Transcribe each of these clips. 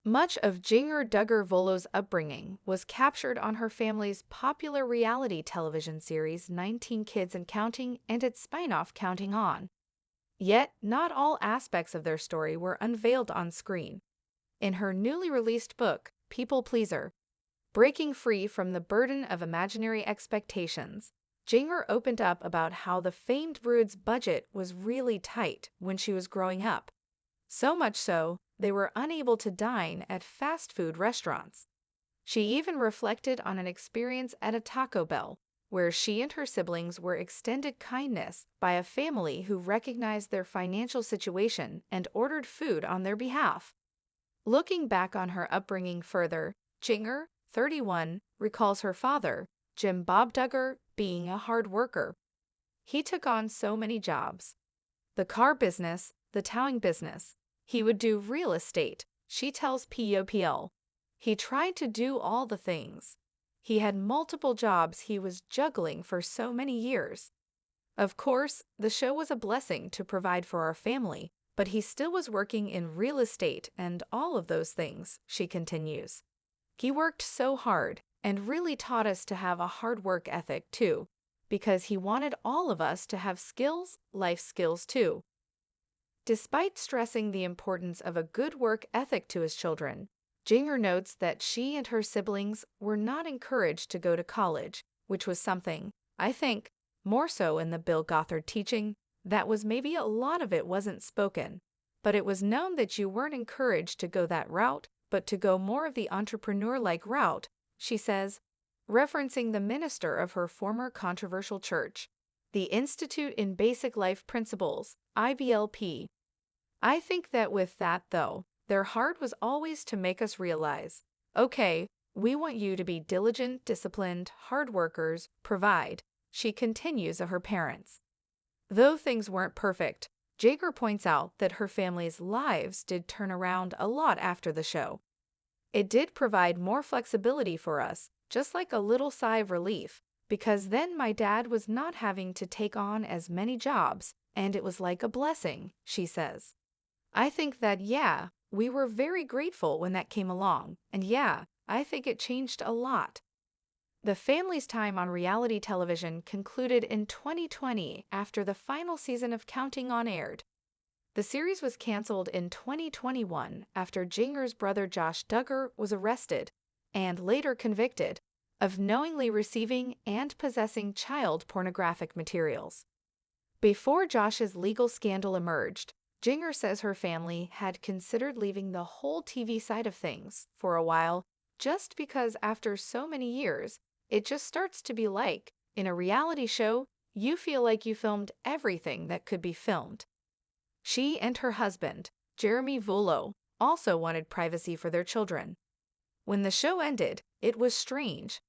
Much of Jinger Duggar Vuolo's upbringing was captured on her family's popular reality television series 19 Kids and Counting and its spin-off Counting On. Yet, not all aspects of their story were unveiled on screen. In her newly released book, People Pleaser, Breaking Free from the Burden of Imaginary Expectations, Jinger opened up about how the famed brood's budget was really tight when she was growing up. So much so, they were unable to dine at fast food restaurants. She even reflected on an experience at a Taco Bell, where she and her siblings were extended kindness by a family who recognized their financial situation and ordered food on their behalf. Looking back on her upbringing further, Jinger, 31, recalls her father, Jim Bob Duggar, being a hard worker. He took on so many jobs. The car business, the towing business. He would do real estate, she tells POPL. He tried to do all the things. He had multiple jobs he was juggling for so many years. Of course, the show was a blessing to provide for our family, but he still was working in real estate and all of those things, she continues. He worked so hard and really taught us to have a hard work ethic too, because he wanted all of us to have skills, life skills too. Despite stressing the importance of a good work ethic to his children, Jinger notes that she and her siblings were not encouraged to go to college, which was something, I think, more so in the Bill Gothard teaching, that was maybe a lot of it wasn't spoken, but it was known that you weren't encouraged to go that route, but to go more of the entrepreneur-like route, she says, referencing the minister of her former controversial church, the Institute in Basic Life Principles, IBLP. I think that with that, though, their heart was always to make us realize, okay, we want you to be diligent, disciplined, hard workers, provide, she continues of her parents. Though things weren't perfect, Jager points out that her family's lives did turn around a lot after the show. It did provide more flexibility for us, just like a little sigh of relief, because then my dad was not having to take on as many jobs, and it was like a blessing, she says. I think that, yeah, we were very grateful when that came along, and yeah, I think it changed a lot. The family's time on reality television concluded in 2020 after the final season of Counting On aired. The series was canceled in 2021 after Jinger's brother Josh Duggar was arrested and later convicted of knowingly receiving and possessing child pornographic materials. Before Josh's legal scandal emerged, Jinger says her family had considered leaving the whole TV side of things for a while just because after so many years, it just starts to be like, in a reality show, you feel like you filmed everything that could be filmed. She and her husband, Jeremy Vuolo, also wanted privacy for their children. When the show ended, it was strange.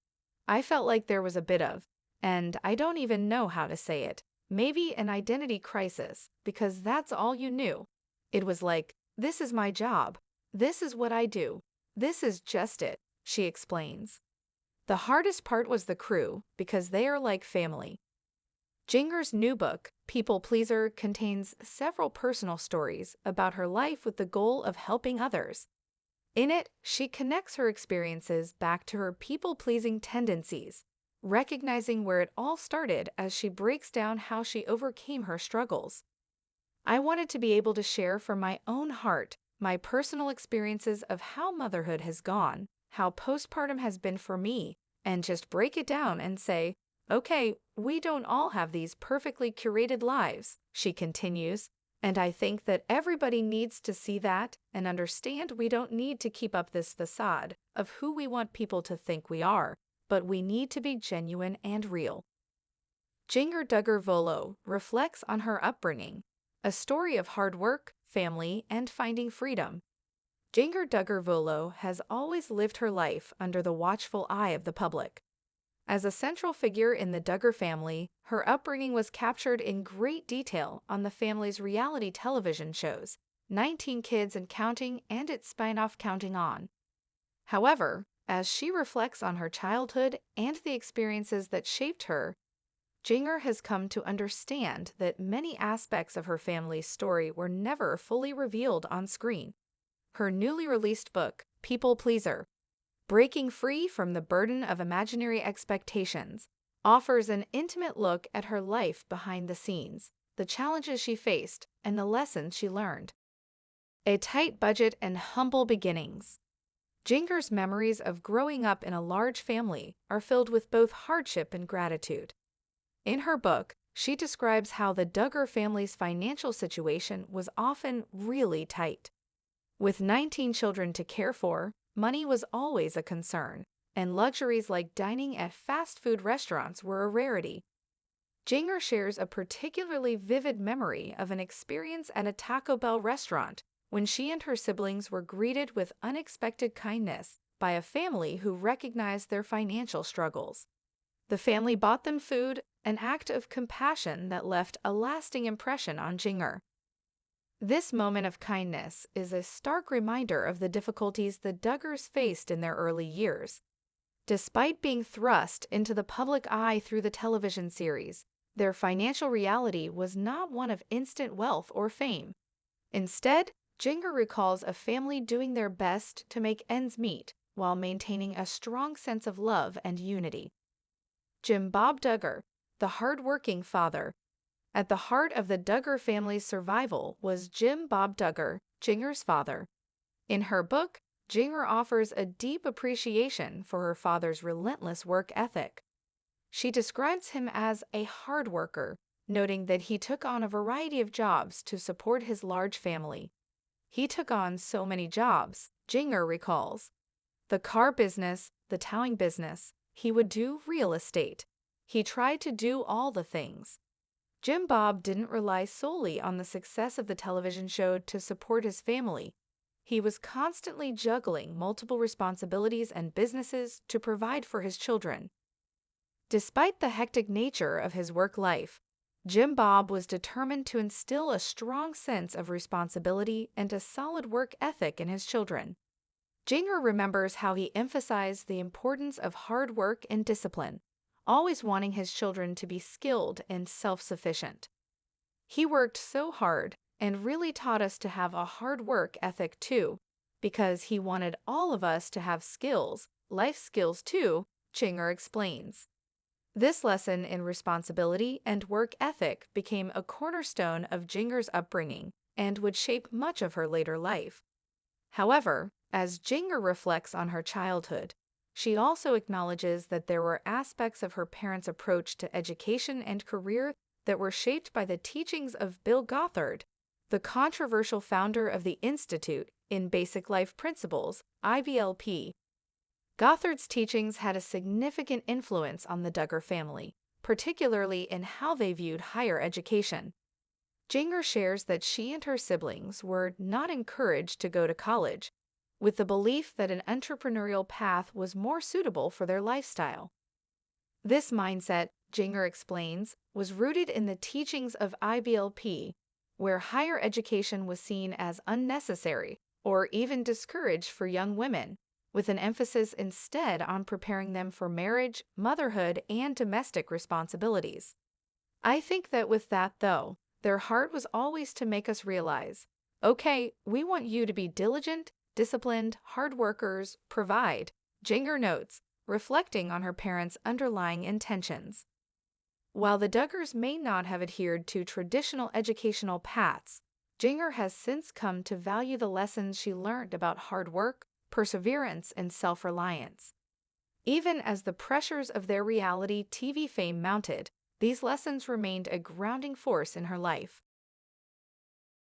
I felt like there was a bit of, and I don't even know how to say it, maybe an identity crisis, because that's all you knew. It was like, this is my job. This is what I do. This is just it, she explains. The hardest part was the crew, because they are like family. Jinger's new book, People Pleaser, contains several personal stories about her life with the goal of helping others. In it, she connects her experiences back to her people-pleasing tendencies, recognizing where it all started as she breaks down how she overcame her struggles. I wanted to be able to share from my own heart my personal experiences of how motherhood has gone, how postpartum has been for me, and just break it down and say, okay, we don't all have these perfectly curated lives, she continues, and I think that everybody needs to see that and understand we don't need to keep up this facade of who we want people to think we are, but we need to be genuine and real. Jinger Duggar Vuolo reflects on her upbringing, a story of hard work, family, and finding freedom. Jinger Duggar Vuolo has always lived her life under the watchful eye of the public. As a central figure in the Duggar family, her upbringing was captured in great detail on the family's reality television shows, 19 Kids and Counting and its spin-off Counting On. However, as she reflects on her childhood and the experiences that shaped her, Jinger has come to understand that many aspects of her family's story were never fully revealed on screen. her newly released book, People Pleaser, Breaking Free from the Burden of Imaginary Expectations, offers an intimate look at her life behind the scenes, the challenges she faced, and the lessons she learned. A tight budget and humble beginnings. Jinger's memories of growing up in a large family are filled with both hardship and gratitude. In her book, she describes how the Duggar family's financial situation was often really tight. With 19 children to care for, money was always a concern, and luxuries like dining at fast food restaurants were a rarity. Jinger shares a particularly vivid memory of an experience at a Taco Bell restaurant when she and her siblings were greeted with unexpected kindness by a family who recognized their financial struggles. The family bought them food, an act of compassion that left a lasting impression on Jinger. This moment of kindness is a stark reminder of the difficulties the Duggars faced in their early years. Despite being thrust into the public eye through the television series, their financial reality was not one of instant wealth or fame. Instead, Jinger recalls a family doing their best to make ends meet while maintaining a strong sense of love and unity. Jim Bob Duggar, the hard-working father. At the heart of the Duggar family's survival was Jim Bob Duggar, Jinger's father. In her book, Jinger offers a deep appreciation for her father's relentless work ethic. She describes him as a hard worker, noting that he took on a variety of jobs to support his large family. He took on so many jobs, Jinger recalls. The car business, the towing business, he would do real estate. He tried to do all the things. Jim Bob didn't rely solely on the success of the television show to support his family. He was constantly juggling multiple responsibilities and businesses to provide for his children. Despite the hectic nature of his work life, Jim Bob was determined to instill a strong sense of responsibility and a solid work ethic in his children. Jinger remembers how he emphasized the importance of hard work and discipline, always wanting his children to be skilled and self-sufficient. He worked so hard and really taught us to have a hard work ethic too, because he wanted all of us to have skills, life skills too, Jinger explains. This lesson in responsibility and work ethic became a cornerstone of Jinger's upbringing and would shape much of her later life. However, as Jinger reflects on her childhood, she also acknowledges that there were aspects of her parents' approach to education and career that were shaped by the teachings of Bill Gothard, the controversial founder of the Institute in Basic Life Principles, IBLP. Gothard's teachings had a significant influence on the Duggar family, particularly in how they viewed higher education. Jinger shares that she and her siblings were not encouraged to go to college, with the belief that an entrepreneurial path was more suitable for their lifestyle. This mindset, Jinger explains, was rooted in the teachings of IBLP, where higher education was seen as unnecessary or even discouraged for young women, with an emphasis instead on preparing them for marriage, motherhood, and domestic responsibilities. I think that with that, though, their heart was always to make us realize, okay, we want you to be diligent, disciplined, hard workers, provide, Jinger notes, reflecting on her parents' underlying intentions. While the Duggars may not have adhered to traditional educational paths, Jinger has since come to value the lessons she learned about hard work, perseverance, and self-reliance. Even as the pressures of their reality TV fame mounted, these lessons remained a grounding force in her life.